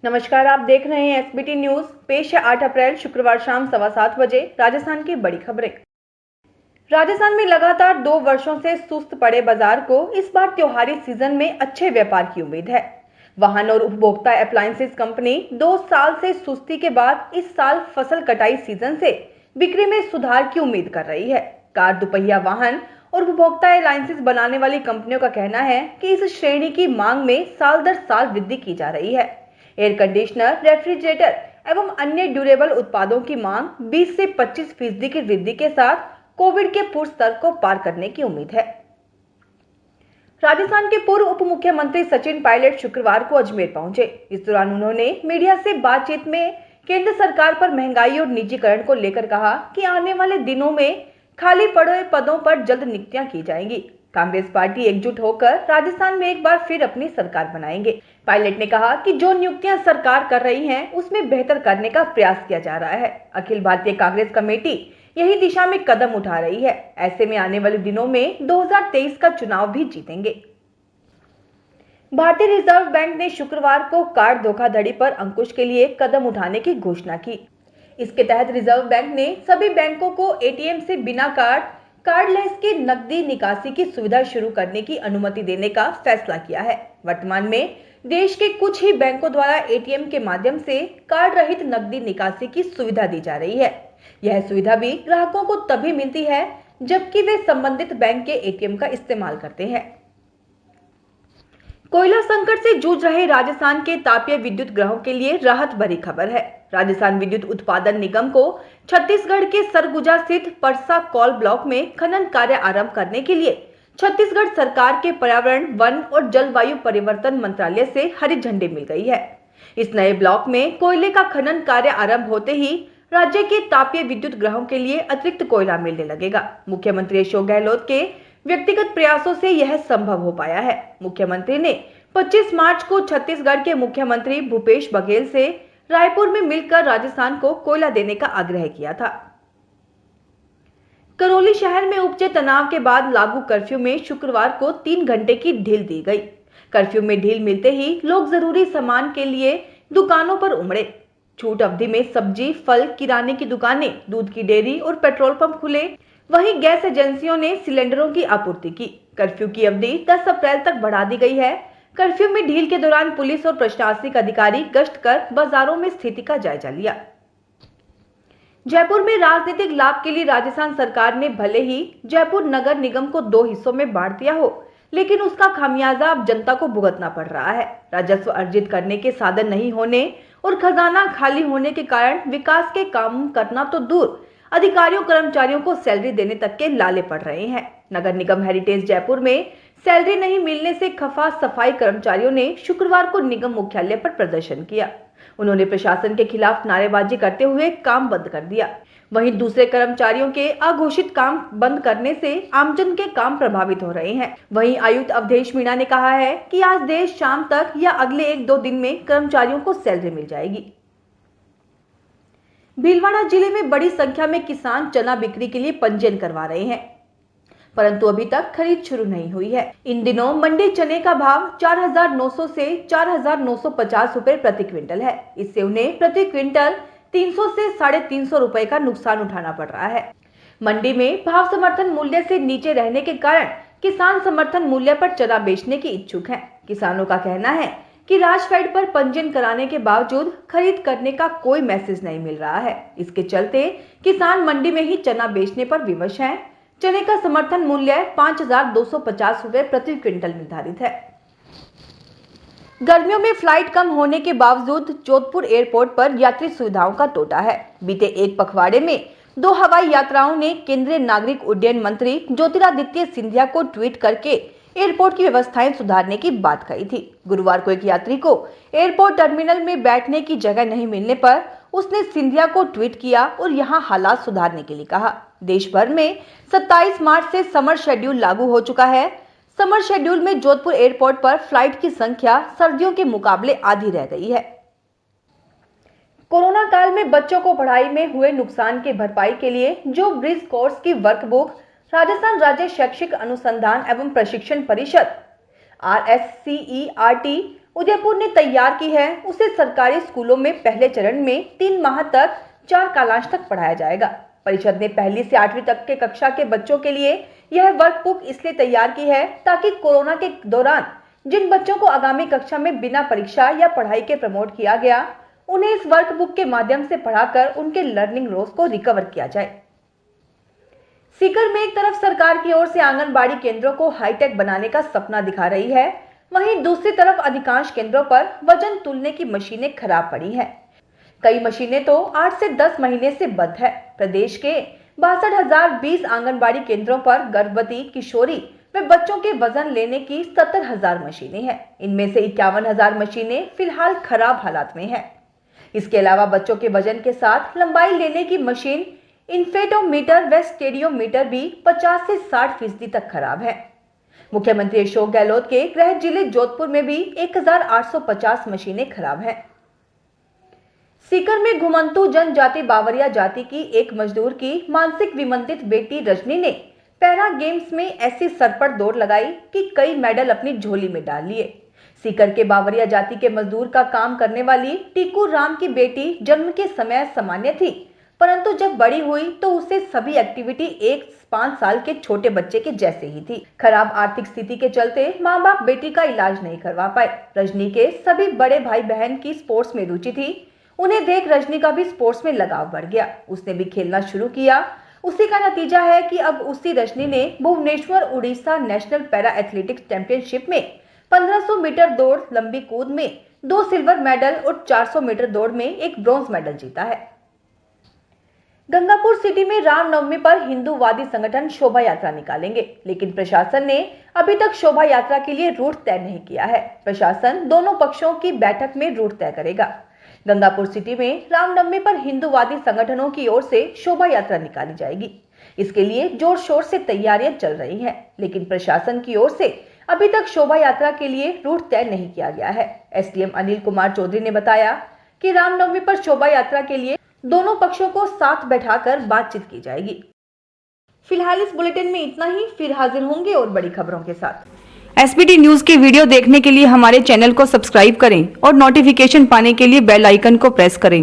नमस्कार, आप देख रहे हैं एसबीटी न्यूज। पेश है 8 अप्रैल शुक्रवार शाम 7:15 बजे राजस्थान की बड़ी खबरें। राजस्थान में लगातार 2 वर्षों से सुस्त पड़े बाजार को इस बार त्योहारी सीजन में अच्छे व्यापार की उम्मीद है। वाहन और उपभोक्ता अप्लायंसेस कंपनी 2 साल से सुस्ती के बाद इस साल फसल कटाई सीजन से बिक्री में सुधार की उम्मीद कर रही है। कार, दुपहिया वाहन और उपभोक्ता अलायंसेस बनाने वाली कंपनियों का कहना है कि इस श्रेणी की मांग में साल दर साल वृद्धि की जा रही है। एयर कंडीशनर, रेफ्रिजरेटर एवं अन्य ड्यूरेबल उत्पादों की मांग 20 से 25% की वृद्धि के साथ कोविड के पूर्व स्तर को पार करने की उम्मीद है। राजस्थान के पूर्व उप मुख्यमंत्री सचिन पायलट शुक्रवार को अजमेर पहुंचे। इस दौरान उन्होंने मीडिया से बातचीत में केंद्र सरकार पर महंगाई और निजीकरण को लेकर कहा कि आने वाले दिनों में खाली पड़े पदों पर जल्द नियुक्तियां की जाएंगी। कांग्रेस पार्टी एकजुट होकर राजस्थान में एक बार फिर अपनी सरकार बनाएंगे। पायलट ने कहा कि जो नियुक्तियां सरकार कर रही है उसमें बेहतर करने का प्रयास किया जा रहा है। अखिल भारतीय कांग्रेस कमेटी यही दिशा में कदम उठा रही है। ऐसे में आने वाले दिनों में 2023 का चुनाव भी जीतेंगे। भारतीय रिजर्व बैंक ने शुक्रवार को कार्ड धोखाधड़ी पर अंकुश के लिए कदम उठाने की घोषणा की। इसके तहत रिजर्व बैंक ने सभी बैंकों को एटीएम से बिना कार्डलेस की नकदी निकासी की सुविधा शुरू करने की अनुमति देने का फैसला किया है। वर्तमान में देश के कुछ ही बैंकों द्वारा एटीएम के माध्यम से कार्ड रहित नकदी निकासी की सुविधा दी जा रही है। यह सुविधा भी ग्राहकों को तभी मिलती है जबकि वे संबंधित बैंक के एटीएम का इस्तेमाल करते हैं। कोयला संकट से जूझ रहे राजस्थान के तापीय विद्युत ग्रहों के लिए राहत भरी खबर है। राजस्थान विद्युत उत्पादन निगम को छत्तीसगढ़ के सरगुजा स्थित परसा कौल ब्लॉक में खनन कार्य आरंभ करने के लिए छत्तीसगढ़ सरकार के पर्यावरण, वन और जलवायु परिवर्तन मंत्रालय से हरी झंडी मिल गई है। इस नए ब्लॉक में कोयले का खनन कार्य आरंभ होते ही राज्य के तापीय विद्युत ग्रहों के लिए अतिरिक्त कोयला मिलने लगेगा। मुख्यमंत्री अशोक गहलोत के व्यक्तिगत प्रयासों से यह संभव हो पाया है। मुख्यमंत्री ने 25 मार्च को छत्तीसगढ़ के मुख्यमंत्री भूपेश बघेल से रायपुर में मिलकर राजस्थान को कोयला देने का आग्रह किया था। करौली शहर में उपजे तनाव के बाद लागू कर्फ्यू में शुक्रवार को 3 घंटे की ढील दी गई। कर्फ्यू में ढील मिलते ही लोग जरूरी सामान के लिए दुकानों पर उमड़े। छूट अवधि में सब्जी, फल, किराने की दुकानें, दूध की डेयरी और पेट्रोल पंप खुले। वहीं गैस एजेंसियों ने सिलेंडरों की आपूर्ति की। कर्फ्यू की अवधि 10 अप्रैल तक बढ़ा दी गई है। कर्फ्यू में ढील के दौरान पुलिस और प्रशासनिक अधिकारी गश्त कर बाजारों में स्थिति का जायजा लिया। जयपुर में राजनीतिक लाभ के लिए राजस्थान सरकार ने भले ही जयपुर नगर निगम को 2 हिस्सों में बांट दिया हो, लेकिन उसका खामियाजा अब जनता को भुगतना पड़ रहा है। राजस्व अर्जित करने के साधन नहीं होने और खजाना खाली होने के कारण विकास के काम करना तो दूर, अधिकारियों कर्मचारियों को सैलरी देने तक के लाले पड़ रहे हैं। नगर निगम हेरिटेज जयपुर में सैलरी नहीं मिलने से खफा सफाई कर्मचारियों ने शुक्रवार को निगम मुख्यालय पर प्रदर्शन किया। उन्होंने प्रशासन के खिलाफ नारेबाजी करते हुए काम बंद कर दिया। वहीं दूसरे कर्मचारियों के अघोषित काम बंद करने से आमजन के काम प्रभावित हो रहे हैं। वहीं आयुक्त अवधेश मीणा ने कहा है कि आज देर शाम तक या अगले 1-2 दिन में कर्मचारियों को सैलरी मिल जाएगी। भीलवाड़ा जिले में बड़ी संख्या में किसान चना बिक्री के लिए पंजीयन करवा रहे हैं, परंतु अभी तक खरीद शुरू नहीं हुई है। इन दिनों मंडी चने का भाव 4,900 से 4,950 रुपए प्रति क्विंटल है। इससे उन्हें प्रति क्विंटल 300 से 350 रुपए का नुकसान उठाना पड़ रहा है। मंडी में भाव समर्थन मूल्य से नीचे रहने के कारण किसान समर्थन मूल्य पर चना बेचने की इच्छुक हैं। किसानों का कहना है कि राजफेड पर पंजीयन कराने के बावजूद खरीद करने का कोई मैसेज नहीं मिल रहा है। इसके चलते किसान मंडी में ही चना बेचने पर विवश हैं। चने का समर्थन मूल्य 5,250 रुपए प्रति क्विंटल निर्धारित है। गर्मियों में फ्लाइट कम होने के बावजूद जोधपुर एयरपोर्ट पर यात्री सुविधाओं का टोटा है। बीते एक पखवाड़े में 2 हवाई यात्राओं ने केंद्रीय नागरिक उड्डयन मंत्री ज्योतिरादित्य सिंधिया को ट्वीट करके एयरपोर्ट की व्यवस्थाएं सुधारने की बात कही थी। गुरुवार को एक यात्री को एयरपोर्ट टर्मिनल में बैठने की जगह नहीं मिलने पर उसने सिंधिया को ट्वीट किया और यहां हालात सुधारने के लिए कहा। देश भर में 27 मार्च से समर शेड्यूल लागू हो चुका है। समर शेड्यूल में जोधपुर एयरपोर्ट पर फ्लाइट की संख्या सर्दियों के मुकाबले आधी रह गई है। कोरोना काल में बच्चों को पढ़ाई में हुए नुकसान की भरपाई के लिए जो ब्रिज कोर्स की वर्कबुक राजस्थान राज्य शैक्षिक अनुसंधान एवं प्रशिक्षण परिषद RSCERT उदयपुर ने तैयार की है, उसे सरकारी स्कूलों में पहले चरण में 3 माह तक 4 कालांश तक पढ़ाया जाएगा। परिषद ने 1ली से 8वीं तक के कक्षा के बच्चों के लिए यह वर्कबुक इसलिए तैयार की है ताकि कोरोना के दौरान जिन बच्चों को आगामी कक्षा में बिना परीक्षा या पढ़ाई के प्रमोट किया गया, उन्हें इस वर्कबुक के माध्यम से पढ़ाकर उनके लर्निंग लॉस को रिकवर किया जाए। सीकर में एक तरफ सरकार की ओर से आंगनबाड़ी केंद्रों को हाईटेक बनाने का सपना दिखा रही है, वहीं दूसरी तरफ अधिकांश केंद्रों पर वजन तुलने की मशीनें खराब पड़ी हैं। कई मशीनें तो 8 से 10 महीने से बंद है। प्रदेश के 62,020 आंगनबाड़ी केंद्रों पर गर्भवती, किशोरी व बच्चों के वजन लेने की 70,000 मशीनें हैं। इनमें से 51,000 मशीनें फिलहाल खराब हालात में हैं। इसके अलावा बच्चों के वजन के साथ लंबाई लेने की मशीन, इन्फेटोमीटर व स्टेडियोमीटर भी 50 से 60% तक खराब है। मुख्यमंत्री अशोक गहलोत के गृह जिले जोधपुर में भी 1,850 मशीनें खराब हैं। सीकर में घुमंतू जनजाति बावरिया जाति की एक मजदूर की मानसिक विमंदित बेटी रजनी ने पैरा गेम्स में ऐसी सरपट दौड़ लगाई कि कई मेडल अपनी झोली में डाल लिए। सीकर के बावरिया जाति के मजदूर का काम करने वाली टीकू राम की बेटी जन्म के समय सामान्य थी, परंतु जब बड़ी हुई तो उसे सभी एक्टिविटी एक 5 साल के छोटे बच्चे के जैसे ही थी। खराब आर्थिक स्थिति के चलते माँ बाप बेटी का इलाज नहीं करवा पाए। रजनी के सभी बड़े भाई बहन की स्पोर्ट्स में रुचि थी। उन्हें देख रजनी का भी स्पोर्ट्स में लगाव बढ़ गया। उसने भी खेलना शुरू किया। उसी का नतीजा है कि अब उसी रजनी ने Bhubaneswar Orissa national para athletics championship में 1500 मीटर दौड़ लंबी कूद में 2 सिल्वर मेडल और 400 मीटर दौड़ में 1 ब्रॉन्ज मेडल जीता है। गंगापुर सिटी में रामनवमी पर हिंदूवादी संगठन शोभा यात्रा निकालेंगे, लेकिन प्रशासन ने अभी तक शोभा यात्रा के लिए रूट तय नहीं किया है। प्रशासन दोनों पक्षों की बैठक में रूट तय करेगा। गंगापुर सिटी में रामनवमी पर हिंदूवादी संगठनों की ओर से शोभा यात्रा निकाली जाएगी। इसके लिए जोर शोर से तैयारियां चल रही हैं, लेकिन प्रशासन की ओर से अभी तक शोभा यात्रा के लिए रूट तय नहीं किया गया है। एसडीएम अनिल कुमार चौधरी ने बताया कि रामनवमी पर शोभा यात्रा के लिए दोनों पक्षों को साथ बैठाकर बातचीत की जाएगी। फिलहाल इस बुलेटिन में इतना ही, फिर हाजिर होंगे और बड़ी खबरों के साथ। एसबीटी न्यूज के वीडियो देखने के लिए हमारे चैनल को सब्सक्राइब करें और नोटिफिकेशन पाने के लिए बेल आइकन को प्रेस करें।